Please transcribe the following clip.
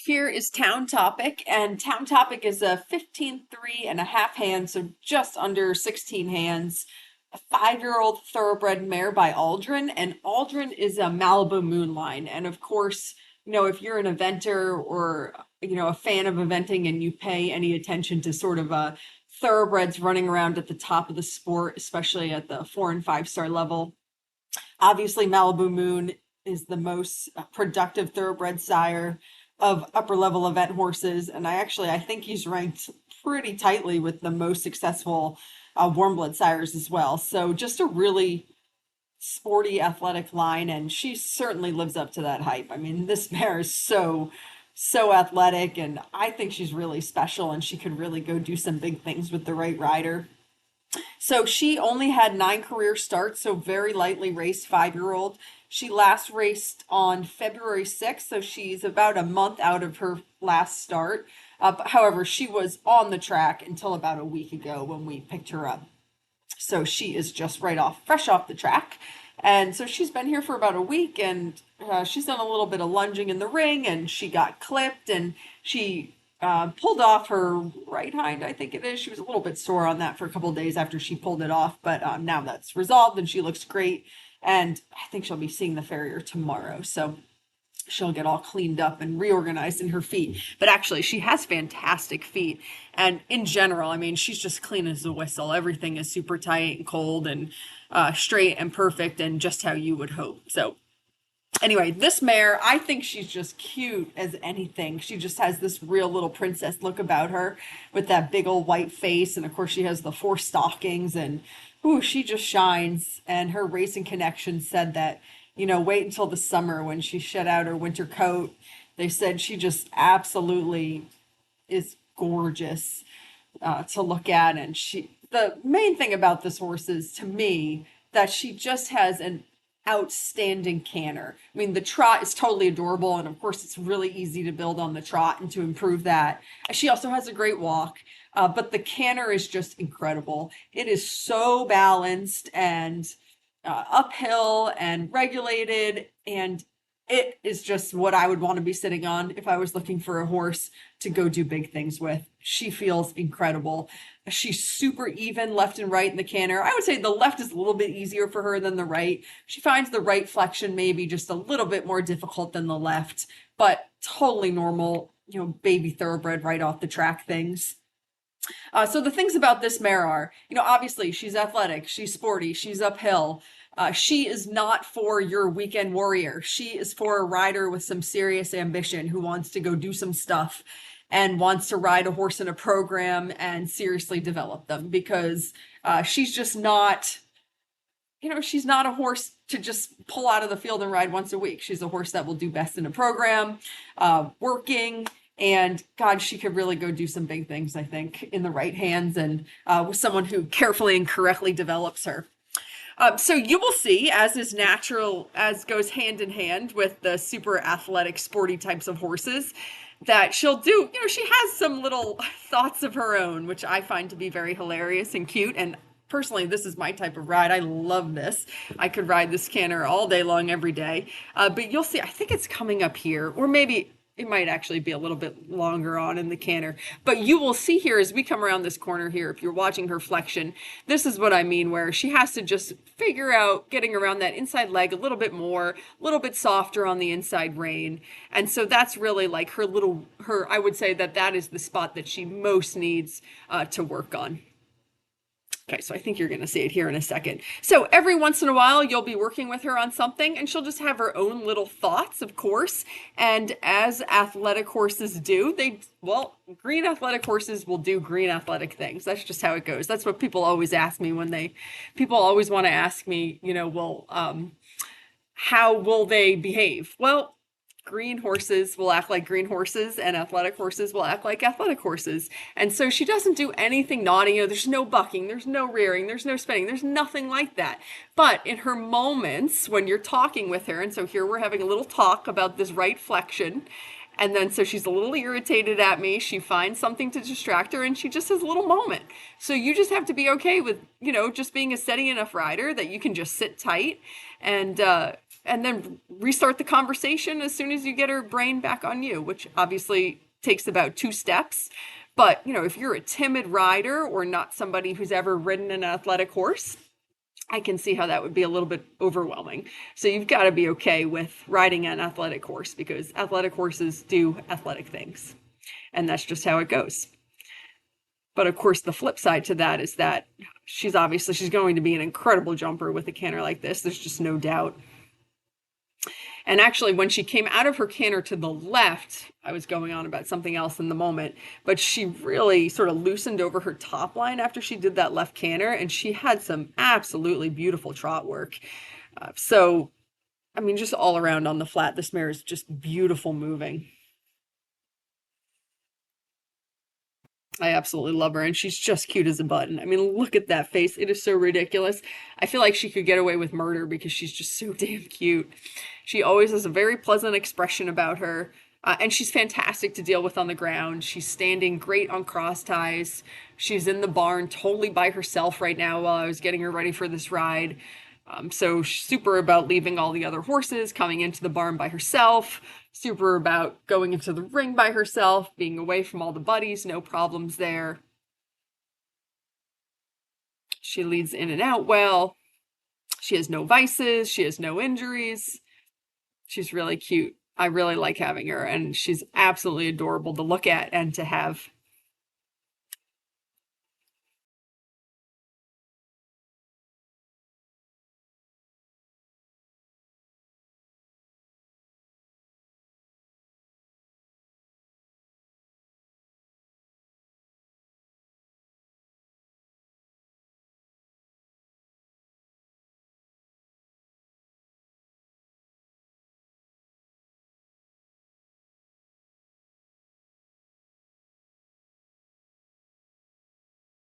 Here is Town Topic, and Town Topic is a 15.3 hands, so just under 16 hands, a 5-year-old thoroughbred mare by Aldrin, and Aldrin is a Malibu Moonline. And of course, if you're an eventer or, a fan of eventing and you pay any attention to sort of thoroughbreds running around at the top of the sport, especially at the 4 and 5 star level, obviously Malibu Moon is the most productive thoroughbred sire of upper level event horses, and I think he's ranked pretty tightly with the most successful warm blood sires as well. So just a really sporty, athletic line, and she certainly lives up to that hype. I mean, this mare is so athletic, and I think she's really special, and she could really go do some big things with the right rider. So she only had 9 career starts, so very lightly raced 5-year-old. She last raced on February 6th, so she's about a month out of her last start. However, she was on the track until about a week ago when we picked her up. So she is just fresh off the track. And so she's been here for about a week, and she's done a little bit of lunging in the ring, and she got clipped, and she pulled off her right hind, I think it is. She was a little bit sore on that for a couple of days after she pulled it off, but now that's resolved and she looks great. And I think she'll be seeing the farrier tomorrow. So she'll get all cleaned up and reorganized in her feet. But actually, she has fantastic feet. And in general, I mean, she's just clean as a whistle. Everything is super tight and cold and straight and perfect and just how you would hope. So anyway, this mare, I think she's just cute as anything. She just has this real little princess look about her with that big old white face. And of course, she has the 4 stockings, and ooh, she just shines. And her Racing Connection said that, wait until the summer when she shed out her winter coat. They said she just absolutely is gorgeous to look at. And the main thing about this horse is, to me, that she just has an outstanding canter. I mean, the trot is totally adorable, and of course it's really easy to build on the trot and to improve that. She also has a great walk, but the canter is just incredible. It is so balanced and uphill and regulated, and it is just what I would want to be sitting on if I was looking for a horse to go do big things with. She feels incredible. She's super even left and right in the canter. I would say the left is a little bit easier for her than the right. She finds the right flexion maybe just a little bit more difficult than the left, but totally normal, baby thoroughbred right off the track things. So the things about this mare are, obviously she's athletic, she's sporty, she's uphill. She is not for your weekend warrior. She is for a rider with some serious ambition who wants to go do some stuff and wants to ride a horse in a program and seriously develop them, because she's just not, she's not a horse to just pull out of the field and ride once a week. She's a horse that will do best in a program, working. And God, she could really go do some big things, I think, in the right hands and with someone who carefully and correctly develops her. So you will see, as is natural, as goes hand in hand with the super athletic, sporty types of horses, that she'll do, she has some little thoughts of her own, which I find to be very hilarious and cute. And personally, this is my type of ride. I love this. I could ride this canter all day long, every day. But you'll see, I think it's coming up here, or maybe it might actually be a little bit longer on in the canter. But you will see here as we come around this corner here, if you're watching her flexion, this is what I mean, where she has to just figure out getting around that inside leg a little bit more, a little bit softer on the inside rein. And so that's really like I would say that is the spot that she most needs to work on. Okay, so I think you're going to see it here in a second. So every once in a while, you'll be working with her on something, and she'll just have her own little thoughts, of course. And as athletic horses do, green athletic horses will do green athletic things. That's just how it goes. That's what people always ask me people always want to ask me, how will they behave? Well, green horses will act like green horses, and athletic horses will act like athletic horses. And so she doesn't do anything naughty. There's no bucking, there's no rearing, there's no spinning, there's nothing like that. But in her moments when you're talking with her, and so here we're having a little talk about this right flexion, and then so she's a little irritated at me, she finds something to distract her, and she just has a little moment. So you just have to be okay with, just being a steady enough rider that you can just sit tight and and then restart the conversation as soon as you get her brain back on you, which obviously takes about 2 steps. But, if you're a timid rider or not somebody who's ever ridden an athletic horse, I can see how that would be a little bit overwhelming. So you've got to be okay with riding an athletic horse because athletic horses do athletic things. And that's just how it goes. But of course, the flip side to that is that she's going to be an incredible jumper with a canter like this. There's just no doubt. And actually, when she came out of her canter to the left, I was going on about something else in the moment, but she really sort of loosened over her top line after she did that left canter, and she had some absolutely beautiful trot work. So, I mean, just all around on the flat, this mare is just beautiful moving. I absolutely love her, and she's just cute as a button. I mean, look at that face. It is so ridiculous. I feel like she could get away with murder because she's just so damn cute. She always has a very pleasant expression about her, and she's fantastic to deal with on the ground. She's standing great on cross ties. She's in the barn totally by herself right now while I was getting her ready for this ride. So super about leaving all the other horses, coming into the barn by herself, super about going into the ring by herself, being away from all the buddies, no problems there. She leads in and out well. She has no vices, she has no injuries. She's really cute. I really like having her, and she's absolutely adorable to look at and to have